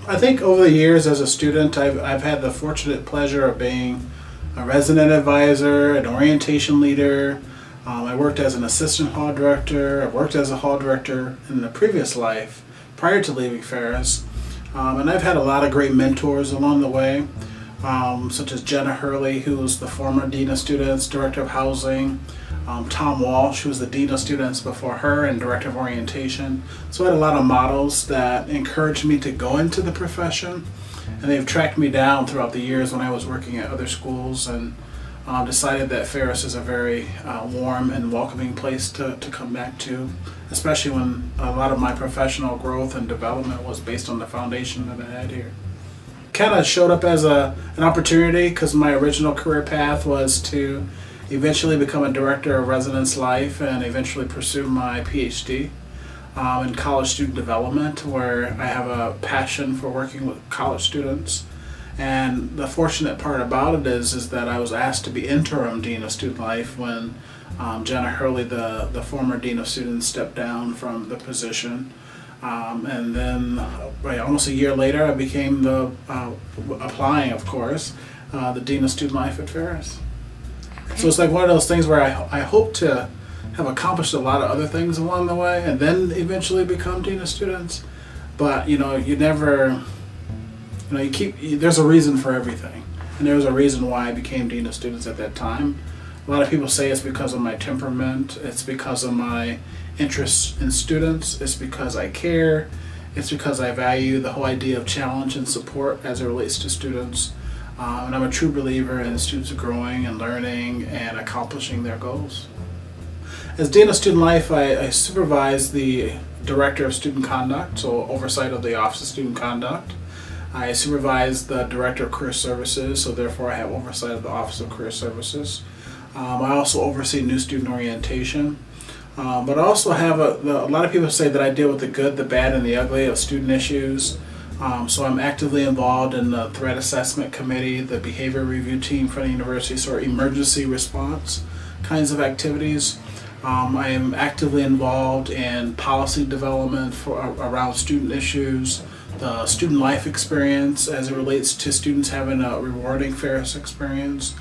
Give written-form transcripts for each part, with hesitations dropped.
I think over the years as a student, I've had the fortunate pleasure of being a resident advisor, an orientation leader. I worked as an assistant hall director. I worked as a hall director in the previous life prior to leaving Ferris. And I've had a lot of great mentors along the way, such as Jenna Hurley, who was the former Dean of Students, Director of Housing. Tom Walsh, who was the Dean of Students before her and Director of Orientation. So I had a lot of models that encouraged me to go into the profession, and they've tracked me down throughout the years when I was working at other schools, and decided that Ferris is a very warm and welcoming place to come back to, especially when a lot of my professional growth and development was based on the foundation that I had here. Kind of showed up as an opportunity because my original career path was to eventually become a director of residence life and eventually pursue my PhD in college student development, where I have a passion for working with college students. And the fortunate part about it is that I was asked to be interim Dean of Student Life when Jenna Hurley, the former Dean of Students, stepped down from the position. And then almost a year later, I became applying, of course, the Dean of Student Life at Ferris. So it's like one of those things where I hope to have accomplished a lot of other things along the way and then eventually become Dean of Students. But you never, there's a reason for everything. And there was a reason why I became Dean of Students at that time. A lot of people say it's because of my temperament, it's because of my interest in students, it's because I care, it's because I value the whole idea of challenge and support as it relates to students. And I'm a true believer in students growing and learning and accomplishing their goals. As Dean of Student Life, I supervise the Director of Student Conduct, so oversight of the Office of Student Conduct. I supervise the Director of Career Services, so therefore I have oversight of the Office of Career Services. I also oversee new student orientation. But I also have a lot of people say that I deal with the good, the bad, and the ugly of student issues. So I'm actively involved in the threat assessment committee, the behavior review team for the university, so emergency response kinds of activities. I am actively involved in policy development around student issues, the student life experience as it relates to students having a rewarding Ferris experience.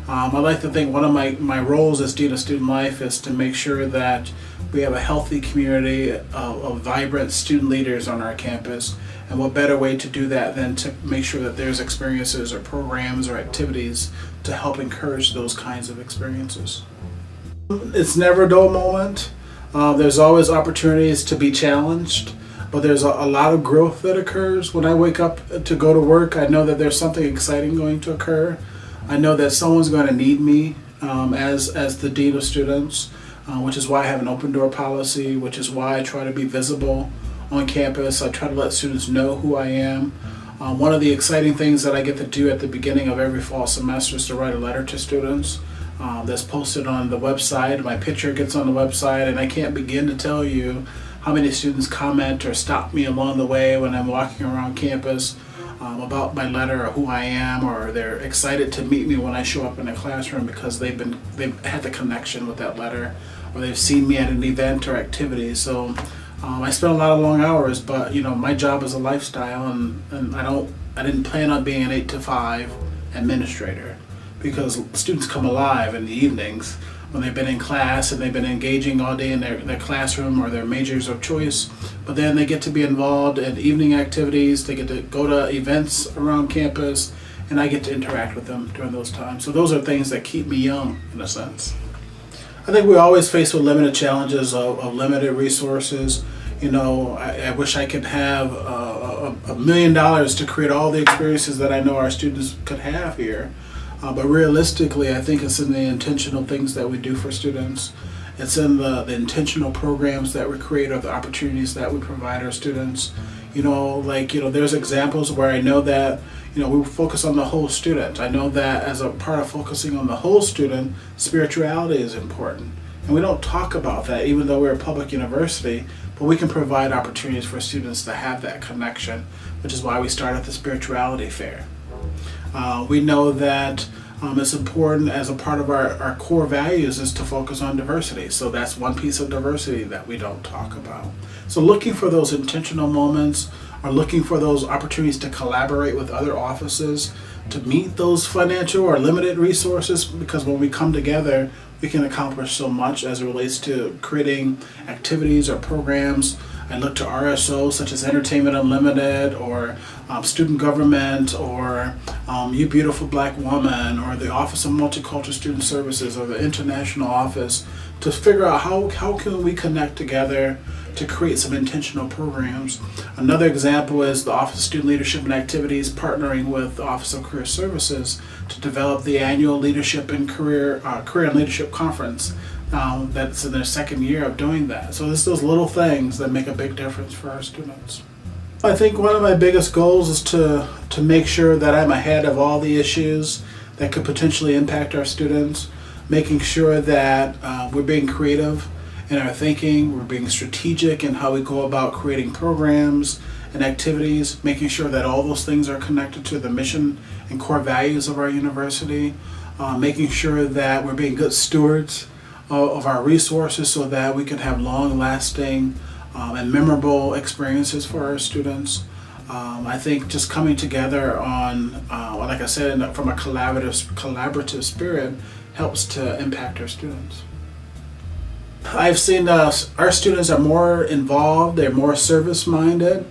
I like to think one of my roles as Dean of Student Life is to make sure that we have a healthy community of vibrant student leaders on our campus. And what better way to do that than to make sure that there's experiences or programs or activities to help encourage those kinds of experiences. It's never a dull moment. There's always opportunities to be challenged, but there's a lot of growth that occurs. When I wake up to go to work, I know that there's something exciting going to occur. I know that someone's going to need me as the Dean of Students, which is why I have an open door policy, which is why I try to be visible on campus. I try to let students know who I am. One of the exciting things that I get to do at the beginning of every fall semester is to write a letter to students that's posted on the website. My picture gets on the website, and I can't begin to tell you how many students comment or stop me along the way when I'm walking around campus about my letter or who I am, or they're excited to meet me when I show up in a classroom because they've had the connection with that letter, or they've seen me at an event or activity. So I spend a lot of long hours, but my job is a lifestyle, and I didn't plan on being an 8 to 5 administrator, because students come alive in the evenings when they've been in class and they've been engaging all day in their classroom or their majors of choice, but then they get to be involved in evening activities, they get to go to events around campus, and I get to interact with them during those times. So those are things that keep me young, in a sense. I think we're always faced with limited challenges of limited resources. I wish I could have $1 million to create all the experiences that I know our students could have here. But realistically, I think it's in the intentional things that we do for students. It's in the intentional programs that we create, or the opportunities that we provide our students. There's examples where I know that we focus on the whole student. I know that as a part of focusing on the whole student, spirituality is important. And we don't talk about that, even though we're a public university, but we can provide opportunities for students to have that connection, which is why we started the spirituality fair. We know that it's important as a part of our core values is to focus on diversity. So that's one piece of diversity that we don't talk about. So looking for those intentional moments are looking for those opportunities to collaborate with other offices to meet those financial or limited resources, because when we come together, we can accomplish so much as it relates to creating activities or programs. I look to RSOs such as Entertainment Unlimited, or student government, or You Beautiful Black Woman, or the Office of Multicultural Student Services, or the International Office, to figure out how can we connect together to create some intentional programs. Another example is the Office of Student Leadership and Activities partnering with the Office of Career Services to develop the annual Leadership and Career and Leadership Conference. That's in their second year of doing that. So it's those little things that make a big difference for our students. I think one of my biggest goals is to make sure that I'm ahead of all the issues that could potentially impact our students, making sure that we're being creative in our thinking, we're being strategic in how we go about creating programs and activities, making sure that all those things are connected to the mission and core values of our university, making sure that we're being good stewards of our resources so that we can have long-lasting and memorable experiences for our students. I think just coming together on, like I said, from a collaborative spirit helps to impact our students. I've seen our students are more involved, they're more service-minded,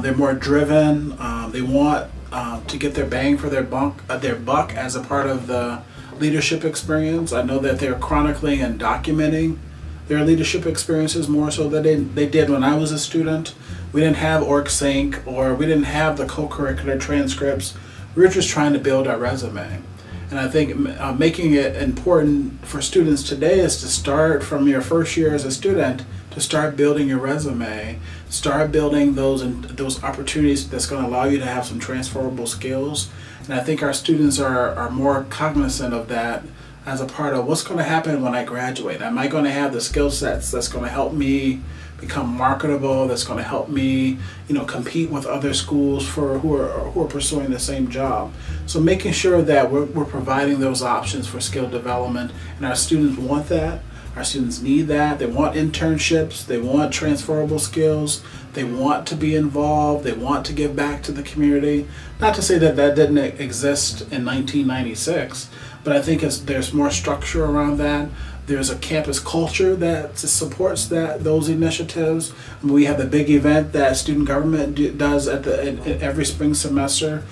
they're more driven, they want to get their bang for their buck as a part of the leadership experience. I know that they're chronicling and documenting their leadership experiences more so than they did when I was a student. We didn't have OrgSync, or we didn't have the co-curricular transcripts. We were just trying to build our resume. And I think making it important for students today is to start from your first year as a student, to start building your resume, start building those opportunities that's going to allow you to have some transferable skills. And I think our students are more cognizant of that as a part of what's going to happen when I graduate. Am I going to have the skill sets that's going to help me become marketable, that's going to help me, compete with other schools who are pursuing the same job. So making sure that we're providing those options for skill development, and our students want that. Our students need that. They want internships. They want transferable skills. They want to be involved. They want to give back to the community. Not to say that didn't exist in 1996, but I think there's more structure around that. There's a campus culture that supports those initiatives. We have the big event that student government does at every spring semester.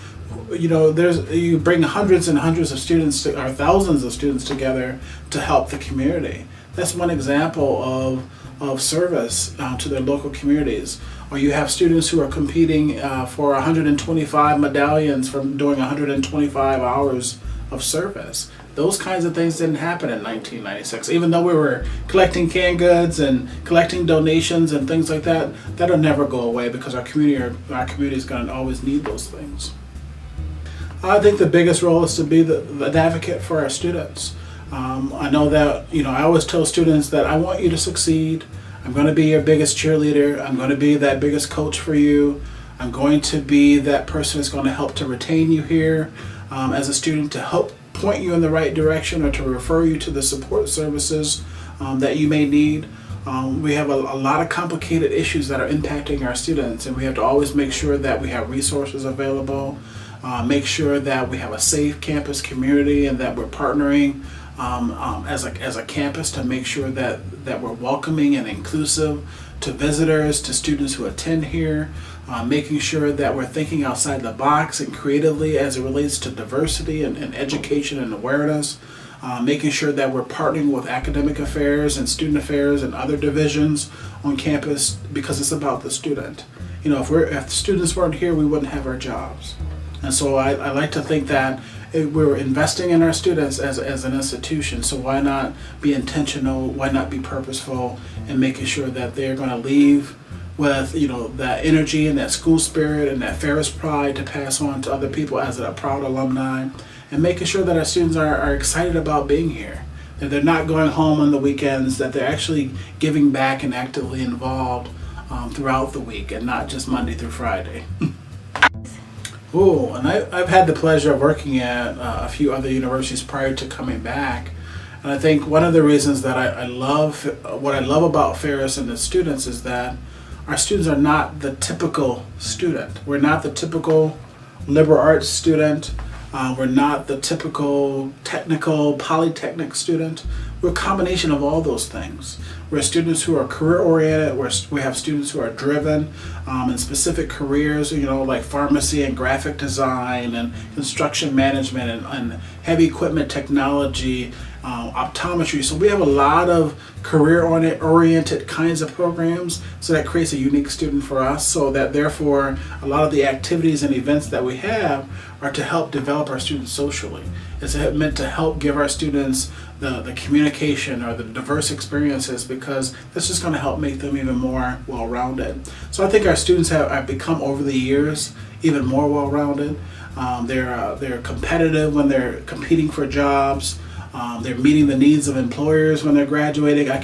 You bring hundreds and hundreds of students or thousands of students together to help the community. That's one example of service to their local communities. Or you have students who are competing for 125 medallions from doing 125 hours of service. Those kinds of things didn't happen in 1996. Even though we were collecting canned goods and collecting donations and things like that, that'll never go away because our community is going to always need those things. I think the biggest role is to be the advocate for our students. I know that, I always tell students that I want you to succeed. I'm going to be your biggest cheerleader. I'm going to be that biggest coach for you. I'm going to be that person that's going to help to retain you here as a student, to help point you in the right direction or to refer you to the support services that you may need. We have a lot of complicated issues that are impacting our students, and we have to always make sure that we have resources available, make sure that we have a safe campus community, and that we're partnering as a campus to make sure that we're welcoming and inclusive to visitors, to students who attend here, making sure that we're thinking outside the box and creatively as it relates to diversity and education and awareness, making sure that we're partnering with academic affairs and student affairs and other divisions on campus, because it's about the student. If the students weren't here, we wouldn't have our jobs. And so I like to think that we're investing in our students as an institution, so why not be intentional, why not be purposeful in making sure that they're going to leave with that energy and that school spirit and that Ferris pride to pass on to other people as a proud alumni, and making sure that our students are excited about being here, that they're not going home on the weekends, that they're actually giving back and actively involved throughout the week and not just Monday through Friday. Oh, and I've had the pleasure of working at a few other universities prior to coming back. And I think one of the reasons that what I love about Ferris and the students is that our students are not the typical student. We're not the typical liberal arts student. We're not the typical technical polytechnic student. We're a combination of all those things. We're students who are career oriented. We have students who are driven in specific careers, like pharmacy and graphic design and construction management and heavy equipment technology, optometry. So we have a lot of career oriented kinds of programs. So that creates a unique student for us. So that therefore a lot of the activities and events that we have are to help develop our students socially. It's meant to help give our students the communication or the diverse experiences, because this is going to help make them even more well-rounded. So I think our students have become over the years even more well-rounded. They're competitive when they're competing for jobs. They're meeting the needs of employers when they're graduating. I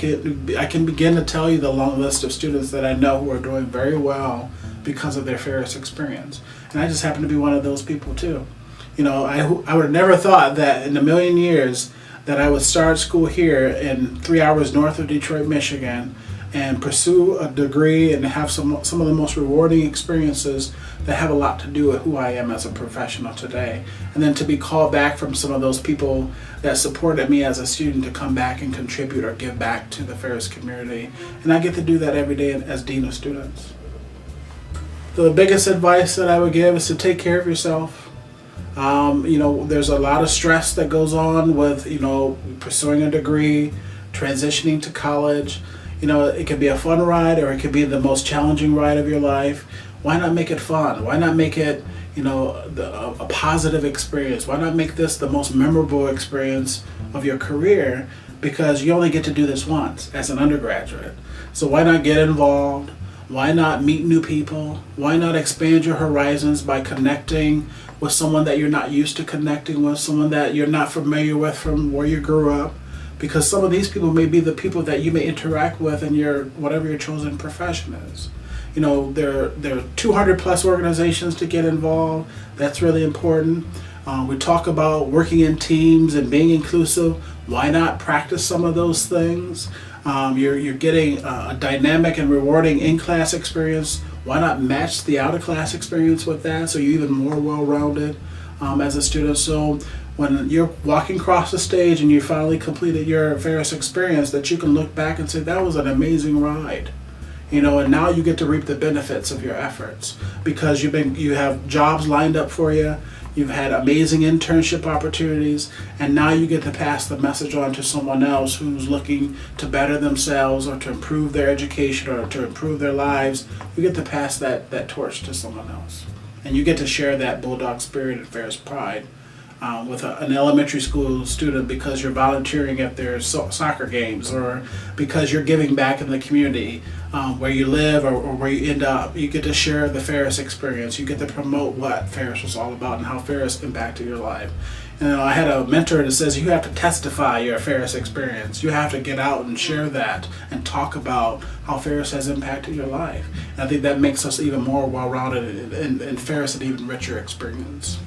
can begin to tell you the long list of students that I know who are doing very well because of their Ferris experience. And I just happen to be one of those people too. I would have never thought that in a million years that I would start school here in 3 hours north of Detroit, Michigan, and pursue a degree and have some of the most rewarding experiences that have a lot to do with who I am as a professional today. And then to be called back from some of those people that supported me as a student to come back and contribute or give back to the Ferris community. And I get to do that every day as Dean of Students. The biggest advice that I would give is to take care of yourself. There's a lot of stress that goes on with, pursuing a degree, transitioning to college. It could be a fun ride or it could be the most challenging ride of your life. Why not make it fun? Why not make it, a positive experience? Why not make this the most memorable experience of your career? Because you only get to do this once as an undergraduate. So why not get involved? Why not meet new people? Why not expand your horizons by connecting with someone that you're not used to connecting with, someone that you're not familiar with from where you grew up? Because some of these people may be the people that you may interact with in whatever your chosen profession is. There are 200 plus organizations to get involved. That's really important. We talk about working in teams and being inclusive. Why not practice some of those things? You're getting a dynamic and rewarding in-class experience. Why not match the out-of-class experience with that so you're even more well-rounded as a student? So when you're walking across the stage and you finally completed your Ferris experience, that you can look back and say, that was an amazing ride. And now you get to reap the benefits of your efforts because you have jobs lined up for you. You've had amazing internship opportunities, and now you get to pass the message on to someone else who's looking to better themselves or to improve their education or to improve their lives. You get to pass that torch to someone else. And you get to share that Bulldog spirit and Ferris pride with an elementary school student because you're volunteering at their soccer games or because you're giving back in the community where you live or where you end up. You get to share the Ferris experience. You get to promote what Ferris was all about and how Ferris impacted your life. I had a mentor that says you have to testify your Ferris experience. You have to get out and share that and talk about how Ferris has impacted your life. And I think that makes us even more well-rounded and Ferris an even richer experience.